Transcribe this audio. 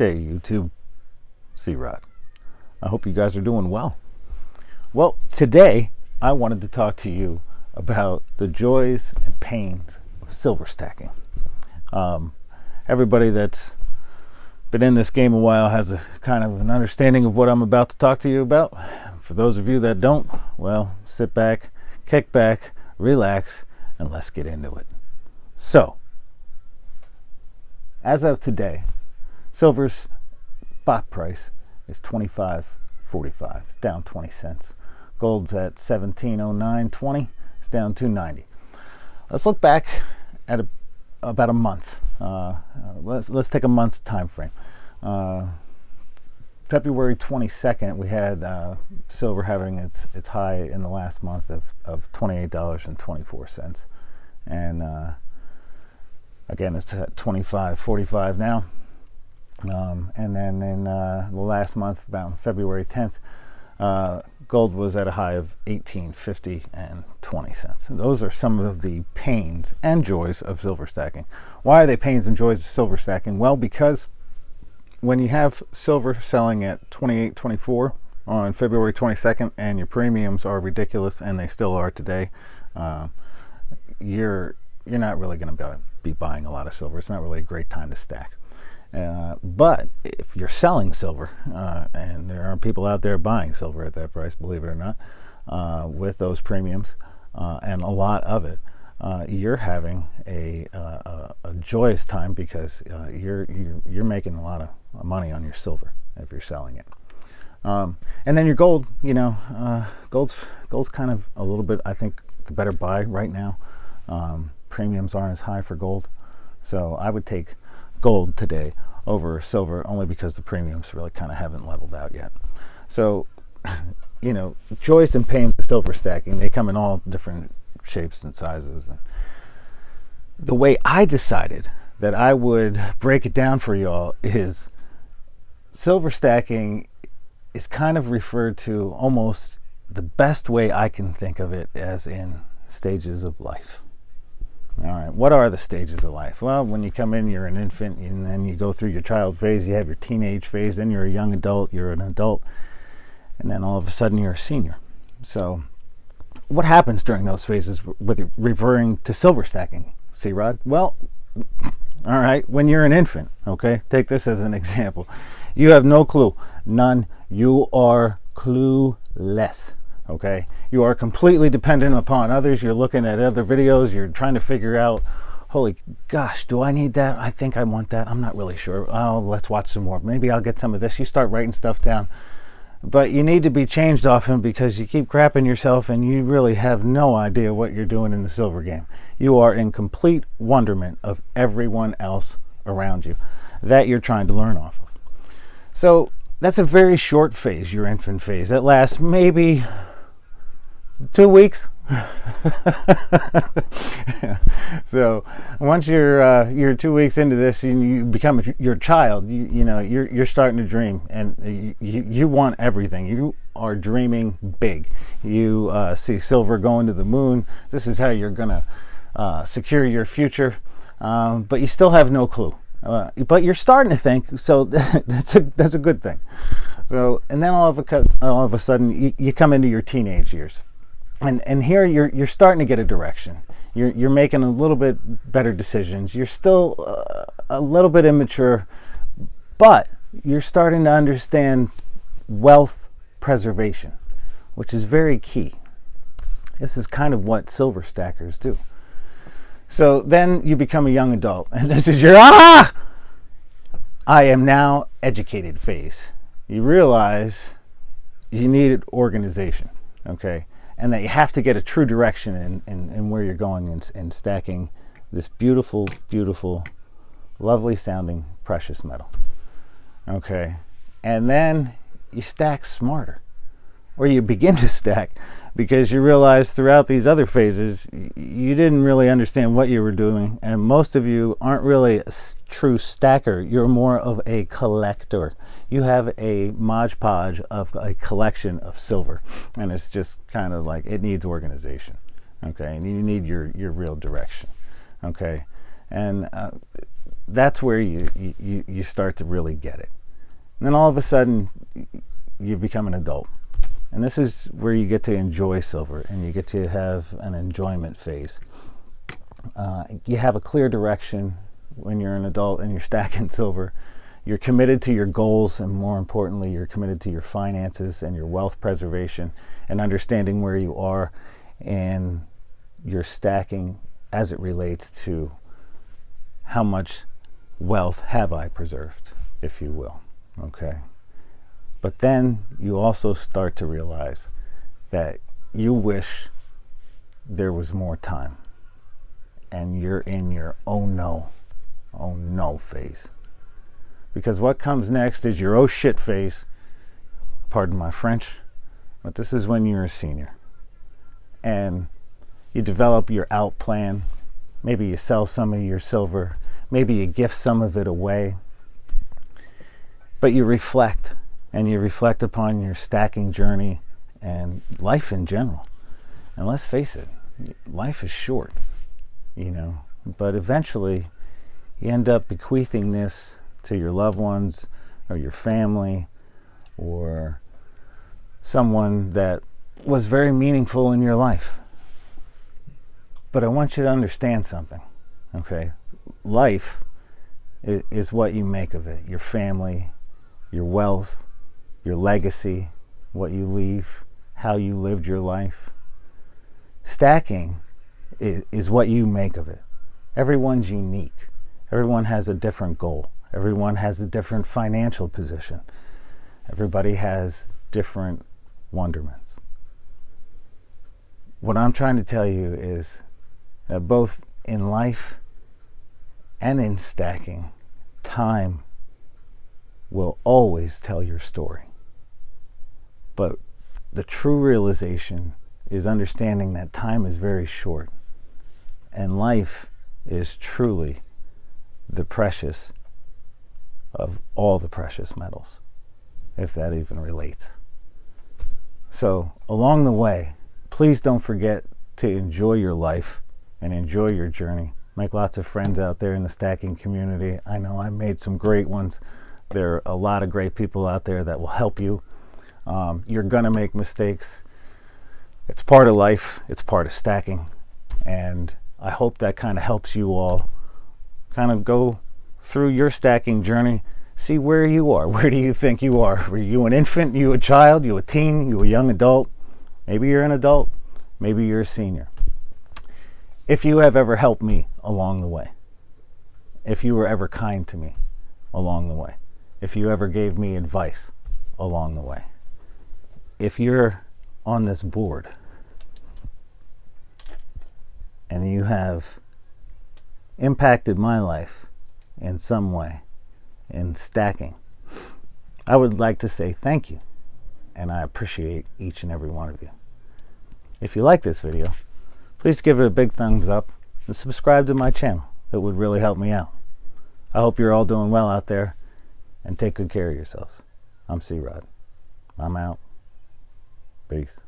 Hey YouTube, C-Rod. I hope you guys are doing well. Well, today I wanted to talk to you about the joys and pains of silver stacking. Everybody that's been in this game a while has a kind of an understanding of what I'm about to talk to you about. For those of you that don't, well, sit back, kick back, relax, and let's get into it. So, as of today, silver's spot price is $25.45. It's down 20 cents. Gold's at $17.0920. It's down $2.90. Let's look back at about a month. Let's take a month's time frame. February 22nd, we had silver having its high in the last month of $28.24, and again, it's at $25.45 now. And then in the last month, about February 10th, gold was at a high of $18.50 and 20 cents. And those are some of the pains and joys of silver stacking. Why are they pains and joys of silver stacking? Well, because when you have silver selling at $28.24 on February 22nd and your premiums are ridiculous, and they still are today, you're not really going to be buying a lot of silver. It's not really a great time to stack. But if you're selling silver, and there are people out there buying silver at that price, believe it or not, with those premiums and a lot of it, you're having a joyous time because you're making a lot of money on your silver if you're selling it. And then your gold, gold's kind of a little bit, I think, the better buy right now. Premiums aren't as high for gold, so I would take gold today over silver only because the premiums really kind of haven't leveled out yet. So, joys and pains of silver stacking, they come in all different shapes and sizes. And the way I decided that I would break it down for y'all is silver stacking is kind of referred to almost the best way I can think of it as in stages of life. All right, what are the stages of life? Well, when you come in, you're an infant, and then you go through your child phase, you have your teenage phase, then you're a young adult, you're an adult, and then all of a sudden you're a senior. So what happens during those phases with referring to silver stacking, C-Rod? Well, all right, when you're an infant, okay, take this as an example. You have no clue, none. You are clueless. Okay, you are completely dependent upon others. You're looking at other videos. You're trying to figure out, holy gosh, do I need that? I think I want that. I'm not really sure. Oh, let's watch some more. Maybe I'll get some of this. You start writing stuff down. But you need to be changed often because you keep crapping yourself and you really have no idea what you're doing in the silver game. You are in complete wonderment of everyone else around you that you're trying to learn off of. So that's a very short phase, your infant phase. That lasts maybe 2 weeks. So once you're 2 weeks into this and you become your child, you're starting to dream, and you want everything. You are dreaming big. You see silver going to the moon. This is how you're gonna secure your future, but you still have no clue. But you're starting to think, so that's a good thing. So, and then all of a sudden you come into your teenage years. And here you're starting to get a direction. You're making a little bit better decisions. You're still a little bit immature, but you're starting to understand wealth preservation, which is very key. This is kind of what silver stackers do. So then you become a young adult, and this is your I am now educated phase. You realize you needed organization, okay? And that you have to get a true direction in where you're going in stacking this beautiful, beautiful, lovely sounding precious metal. Okay. And then you stack smarter, or you begin to stack, because you realize throughout these other phases you didn't really understand what you were doing, and most of you aren't really a true stacker. You're more of a collector. You have a Mod Podge of a collection of silver, and it's just kind of like it needs organization. Okay, and you need your real direction. Okay, and that's where you start to really get it. And then all of a sudden, you become an adult. And this is where you get to enjoy silver, and you get to have an enjoyment phase. You have a clear direction when you're an adult and you're stacking silver. You're committed to your goals, and more importantly, you're committed to your finances and your wealth preservation and understanding where you are and your stacking as it relates to how much wealth have I preserved, if you will. Okay. But then you also start to realize that you wish there was more time, and you're in your oh no phase. Because what comes next is your oh shit phase. Pardon my French, but this is when you're a senior. And you develop your out plan. Maybe you sell some of your silver. Maybe you gift some of it away. But you reflect, and you reflect upon your stacking journey and life in general. And let's face it, life is short, but eventually you end up bequeathing this to your loved ones or your family or someone that was very meaningful in your life. But I want you to understand something, okay? Life is what you make of it. Your family, your wealth, your legacy, what you leave, how you lived your life. Stacking is what you make of it. Everyone's unique. Everyone has a different goal. Everyone has a different financial position. Everybody has different wonderments. What I'm trying to tell you is that both in life and in stacking, time will always tell your story. But the true realization is understanding that time is very short, and life is truly the precious of all the precious metals, if that even relates. So along the way, please don't forget to enjoy your life and enjoy your journey. Make lots of friends out there in the stacking community. I know I made some great ones. There are a lot of great people out there that will help you. You're gonna make mistakes. It's part of life. It's part of stacking. And I hope that kind of helps you all kind of go through your stacking journey. See where you are. Where do you think you are? Were you an infant? You a child? You a teen? You a young adult? Maybe you're an adult. Maybe you're a senior. If you have ever helped me along the way, if you were ever kind to me along the way, if you ever gave me advice along the way, if you're on this board and you have impacted my life in some way in stacking, I would like to say thank you, and I appreciate each and every one of you. If you like this video, please give it a big thumbs up and subscribe to my channel. It would really help me out. I hope you're all doing well out there, and take good care of yourselves. I'm C-Rod. I'm out. Peace.